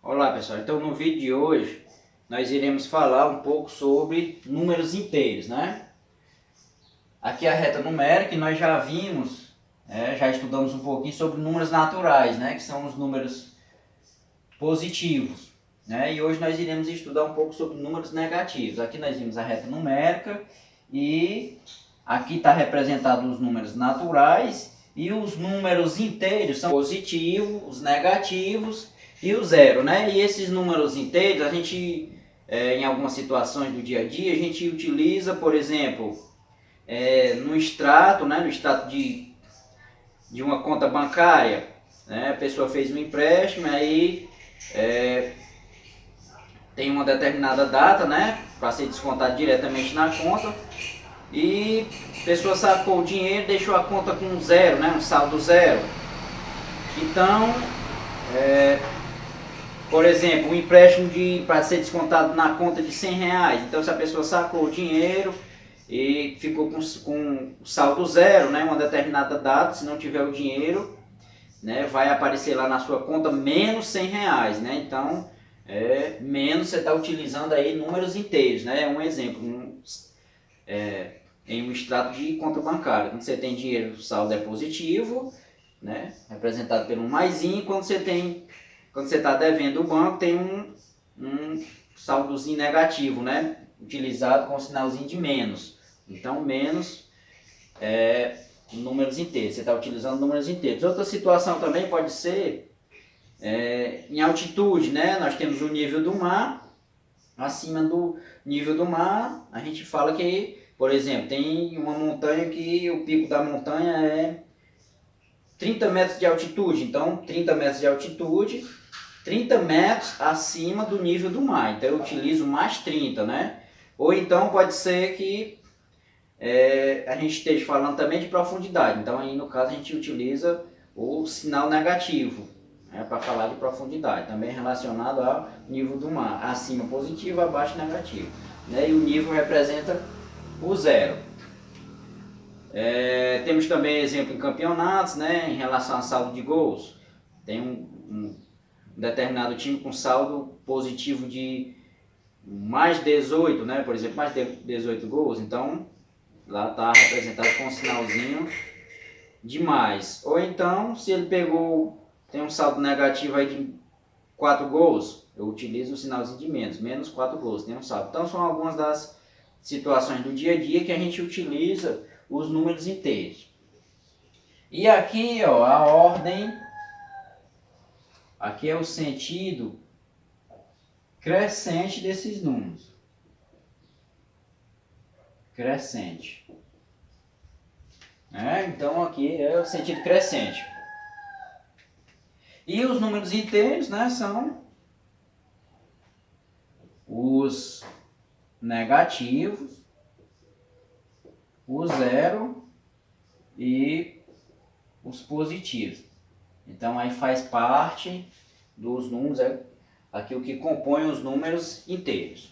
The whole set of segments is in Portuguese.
Olá pessoal, então no vídeo de hoje nós iremos falar um pouco sobre números inteiros, né? Aqui a reta numérica e nós já vimos, já estudamos um pouquinho sobre números naturais, né? Que são os números positivos, né? E hoje nós iremos estudar um pouco sobre números negativos. Aqui nós vimos a reta numérica e aqui está representado os números naturais e os números inteiros são positivos, os negativos e o zero, né? E esses números inteiros, a gente, em algumas situações do dia a dia, a gente utiliza, por exemplo, no extrato, né? No extrato de uma conta bancária, né? A pessoa fez um empréstimo, aí tem uma determinada data, né? Para ser descontado diretamente na conta, e a pessoa sacou o dinheiro, deixou a conta com zero, né? Um saldo zero. Então, por exemplo, um empréstimo para ser descontado na conta de R$100. Então, se a pessoa sacou o dinheiro e ficou com saldo zero, né, uma determinada data, se não tiver o dinheiro, né, vai aparecer lá na sua conta menos R$100, né? Então, menos você está utilizando aí números inteiros, né? Um exemplo, em um extrato de conta bancária. Quando você tem dinheiro, o saldo é positivo, né, representado pelo maisinho. Quando você está devendo o banco, tem um saldozinho negativo, né? Utilizado com o sinalzinho de menos. Então, menos números inteiros. Você está utilizando números inteiros. Outra situação também pode ser em altitude, né? Nós temos o nível do mar. Acima do nível do mar, a gente fala que, por exemplo, tem uma montanha que o pico da montanha é 30 metros de altitude. Então, 30 metros de altitude, 30 metros acima do nível do mar. Então eu utilizo mais 30, né? Ou então pode ser que a gente esteja falando também de profundidade. Então aí no caso a gente utiliza o sinal negativo, né, para falar de profundidade. Também relacionado ao nível do mar. Acima positivo, abaixo negativo. Né? E o nível representa o zero. Temos também exemplo em campeonatos, né, em relação a saldo de gols. Tem um determinado time com saldo positivo de mais 18, né? Por exemplo, mais 18 gols, então lá está representado com um sinalzinho de mais. Ou então, se ele tem um saldo negativo aí de 4 gols, eu utilizo o sinalzinho de menos 4 gols, tem um saldo. Então são algumas das situações do dia a dia que a gente utiliza os números inteiros. E aqui, ó, a ordem. Aqui é o sentido crescente desses números. Crescente. Então aqui é o sentido crescente. E os números inteiros, né, são os negativos, o zero e os positivos. Então aí faz parte dos números, aqui o que compõe os números inteiros.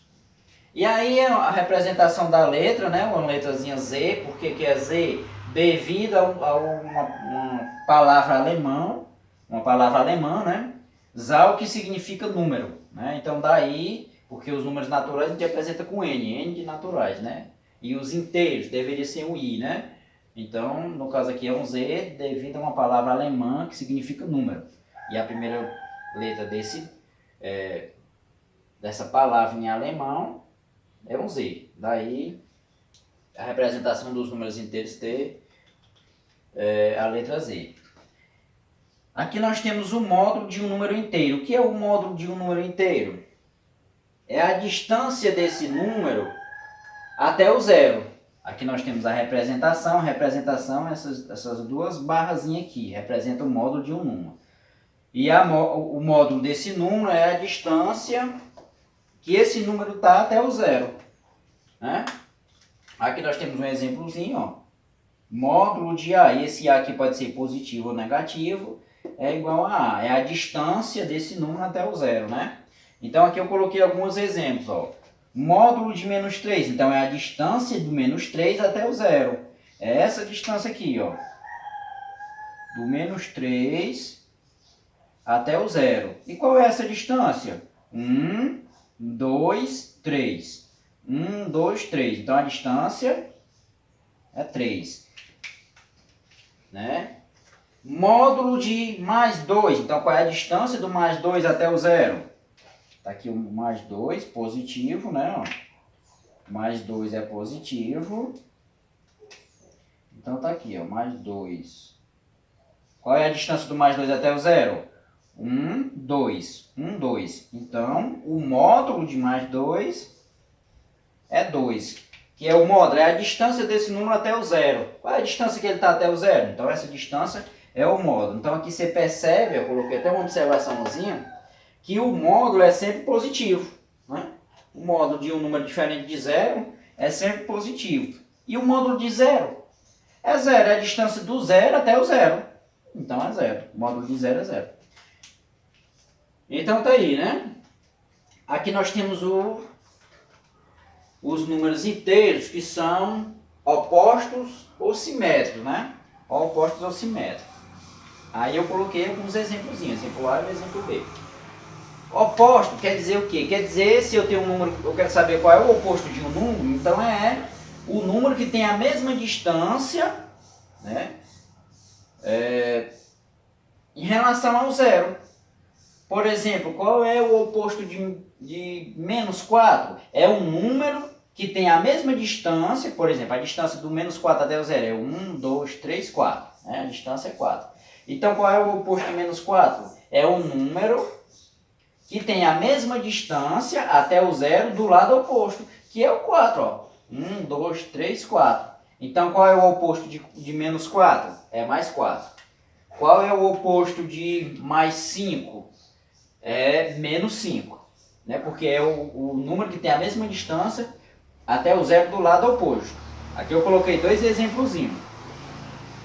E aí a representação da letra, né, uma letrazinha Z, por que é Z? Devido a uma palavra alemã, né, Zahl, que significa número, né? Então daí, porque os números naturais a gente apresenta com N de naturais, né? E os inteiros deveria ser um I, né? Então, no caso aqui é um Z devido a uma palavra alemã que significa número. E a primeira letra dessa palavra em alemão é um Z. Daí a representação dos números inteiros ter a letra Z. Aqui nós temos o módulo de um número inteiro. O que é o módulo de um número inteiro? É a distância desse número até o zero. Aqui nós temos a representação, essas duas barrazinhas aqui, representam o módulo de um número. E o módulo desse número é a distância que esse número está até o zero. Né? Aqui nós temos um exemplozinho, ó. Módulo de A, e esse A aqui pode ser positivo ou negativo, é igual a A. É a distância desse número até o zero, né? Então aqui eu coloquei alguns exemplos, ó. Módulo de menos 3, então é a distância do menos 3 até o zero. É essa distância aqui, ó. Do menos 3 até o 0. E qual é essa distância? 1, 2, 3. 1, 2, 3. Então a distância é 3. Né? Módulo de mais 2. Então qual é a distância do mais 2 até o 0? Está aqui o mais 2, positivo, né? Ó. Mais 2 é positivo. Então tá aqui, ó, mais 2. Qual é a distância do mais 2 até o 0? 1, 2. 1, 2. Então, o módulo de mais 2 é 2. Que é o módulo, é a distância desse número até o 0. Qual é a distância que ele está até o 0? Então, essa distância é o módulo. Então, aqui você percebe, eu coloquei até uma observaçãozinha, que o módulo é sempre positivo. Né? O módulo de um número diferente de 0 é sempre positivo. E o módulo de 0? É 0, é a distância do 0 até o 0. Então é 0. O módulo de 0 é 0. Então tá aí, né? Aqui nós temos os números inteiros que são opostos ou simétricos, né? Opostos ou simétricos. Aí eu coloquei alguns exemplos, exemplo A e exemplo B. Oposto quer dizer o quê? Quer dizer, se eu tenho um número, eu quero saber qual é o oposto de um número, então é o número que tem a mesma distância, né, em relação ao 0. Por exemplo, qual é o oposto de menos 4? É um número que tem a mesma distância, por exemplo, a distância do menos 4 até o 0 é 1, 2, 3, 4. Né? A distância é 4. Então, qual é o oposto de menos 4? É um número que tem a mesma distância até o 0 do lado oposto, que é o 4. Ó. 1, 2, 3, 4. Então, qual é o oposto de menos 4? É mais 4. Qual é o oposto de mais 5? É menos 5. Né? Porque é o número que tem a mesma distância até o 0 do lado oposto. Aqui eu coloquei dois exemplozinhos.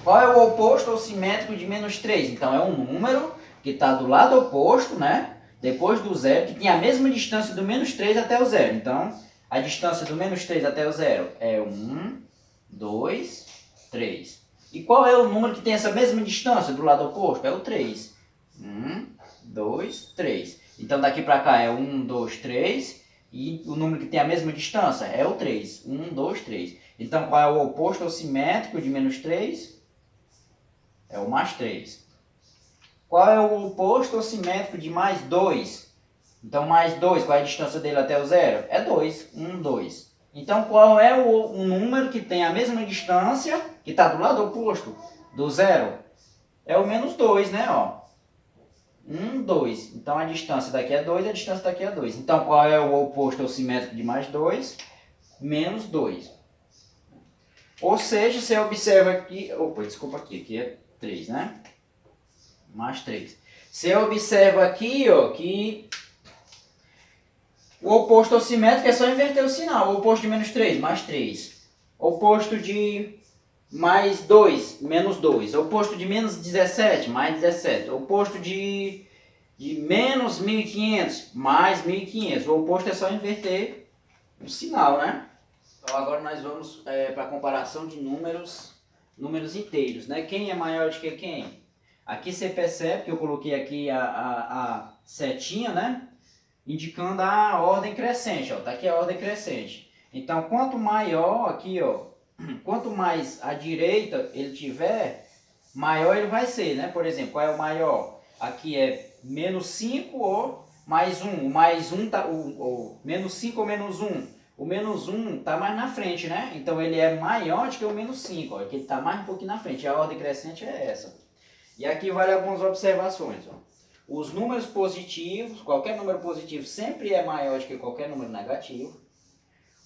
Qual é o oposto ou simétrico de menos 3? Então, é um número que está do lado oposto, né? Depois do 0, que tem a mesma distância do menos 3 até o 0. Então, a distância do menos 3 até o 0 é 1, 2, 3. E qual é o número que tem essa mesma distância do lado oposto? É o 3. 1, 2, 3. Então, daqui para cá é 1, 2, 3. E o número que tem a mesma distância é o 3. 1, 2, 3. Então, qual é o oposto ou simétrico de menos 3? É o mais 3. Qual é o oposto ou simétrico de mais 2? Então, mais 2, qual é a distância dele até o 0? É 2. 1, 2. Então, qual é o número que tem a mesma distância, que está do lado oposto do 0? É o menos 2, né? Ó. 1, 2. Então, a distância daqui é 2 e a distância daqui é 2. Então, qual é o oposto ou simétrico de mais 2? Menos 2. Ou seja, você observa aqui... Opa, desculpa aqui é 3, né? Mais 3. Você observa aqui, ó, que o oposto ao simétrico é só inverter o sinal. O oposto de menos 3, mais 3. O oposto de mais 2, menos 2. O oposto de menos 17, mais 17. O oposto de menos 1.500, mais 1.500. O oposto é só inverter o sinal, né? Então agora nós vamos para a comparação de números inteiros, né? Quem é maior do que quem? Aqui você percebe que eu coloquei aqui a setinha, né? Indicando a ordem crescente, ó. Tá aqui a ordem crescente. Então, quanto maior aqui, ó, quanto mais à direita ele tiver, maior ele vai ser, né? Por exemplo, qual é o maior? Aqui é menos 5 ou mais 1. O mais 1 tá, o menos 5 ou menos 1. O menos 1 tá mais na frente, né? Então, ele é maior do que o menos 5, ó. Aqui ele tá mais um pouquinho na frente. A ordem crescente é essa. E aqui vale algumas observações. Ó. Os números positivos, qualquer número positivo sempre é maior do que qualquer número negativo.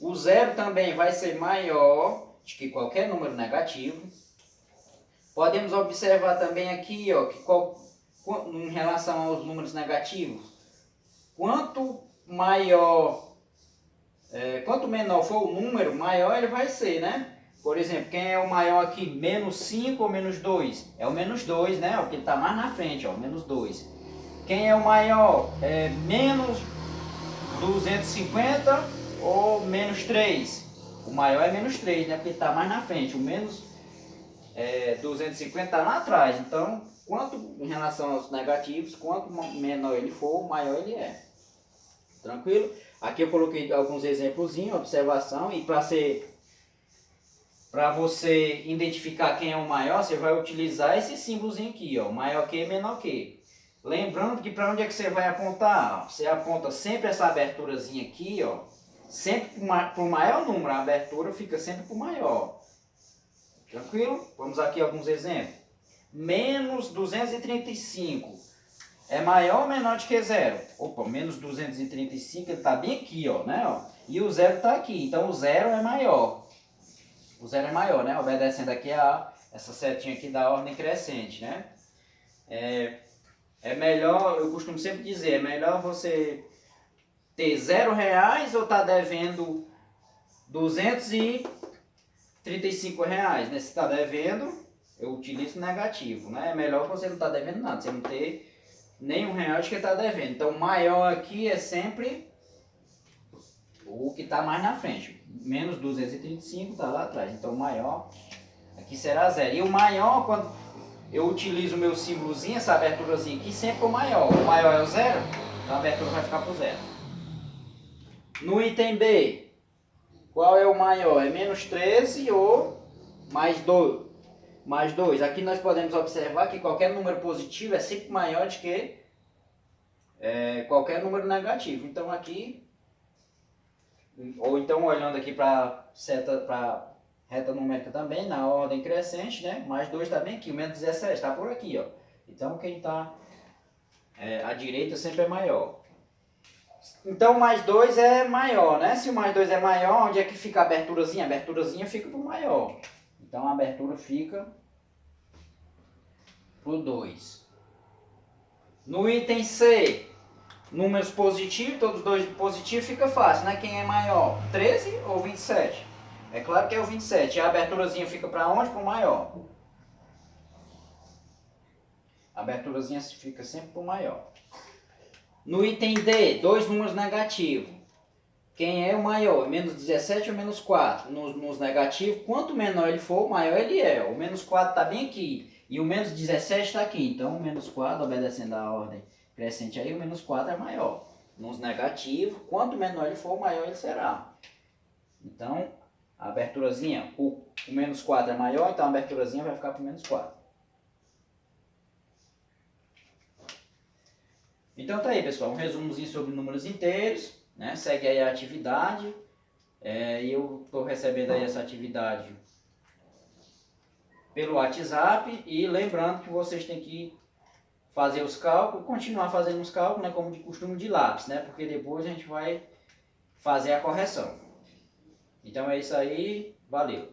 O 0 também vai ser maior do que qualquer número negativo. Podemos observar também aqui, ó, que em relação aos números negativos, quanto menor for o número, maior ele vai ser, né? Por exemplo, quem é o maior aqui? Menos 5 ou menos 2? É o menos 2, né? Porque ele está mais na frente, ó, menos 2. Quem é o maior? É menos 250 ou menos 3? O maior é menos 3, né? Porque ele está mais na frente. O menos 250 está lá atrás. Então, quanto em relação aos negativos, quanto menor ele for, maior ele é. Tranquilo? Aqui eu coloquei alguns exemplos, observação, e para você identificar quem é o maior, você vai utilizar esse símbolozinho aqui, ó, maior que, menor que. Lembrando que para onde é que você vai apontar? Você aponta sempre essa aberturazinha aqui, ó, sempre para o maior número, a abertura fica sempre para o maior. Tranquilo? Vamos aqui alguns exemplos. Menos 235 é maior ou menor do que zero? Opa, menos 235 ele está bem aqui, ó, né? Ó, e o zero está aqui, então o zero é maior. O zero é maior, né? Obedecendo aqui essa setinha aqui da ordem crescente, né? É melhor, eu costumo sempre dizer, é melhor você ter R$0 ou tá devendo R$235, né? Se está devendo, eu utilizo negativo, né? É melhor você não tá devendo nada, você não ter nenhum real de que está devendo. Então, o maior aqui é sempre o que está mais na frente. Menos 235 está lá atrás. Então, o maior aqui será zero. E o maior, quando eu utilizo o meu símbolozinho, essa aberturazinha aqui, sempre o maior. O maior é o zero, então a abertura vai ficar para o zero. No item B, qual é o maior? É menos 13 ou mais 2? Mais 2. Aqui nós podemos observar que qualquer número positivo é sempre maior do que qualquer número negativo. Então aqui, ou então olhando aqui para reta numérica também, na ordem crescente, né? Mais 2 está bem aqui, o menos 17 está por aqui, ó. Então quem está à direita sempre é maior. Então mais 2 é maior, né? Se o mais 2 é maior, onde é que fica a aberturazinha? A aberturazinha fica para o maior. Então a abertura fica para o 2. No item C, números positivos, todos dois positivos, fica fácil, né? Quem é maior, 13 ou 27? É claro que é o 27. A aberturazinha fica para onde? Para o maior. A aberturazinha fica sempre para o maior. No item D, dois números negativos. Quem é o maior? Menos 17 ou menos 4? Nos negativos, quanto menor ele for, maior ele é. O menos 4 está bem aqui. E o menos 17 está aqui. Então, o menos 4, obedecendo a ordem crescente aí, o menos 4 é maior. Nos negativos, quanto menor ele for, maior ele será. Então, a aberturazinha, o menos 4 é maior, então a aberturazinha vai ficar para o menos 4. Então tá aí, pessoal, um resumozinho sobre números inteiros, né? Segue aí a atividade, e eu estou recebendo aí essa atividade pelo WhatsApp, e lembrando que vocês têm que fazer os cálculos, continuar fazendo os cálculos, né, como de costume, de lápis, né? Porque depois a gente vai fazer a correção. Então é isso aí, valeu!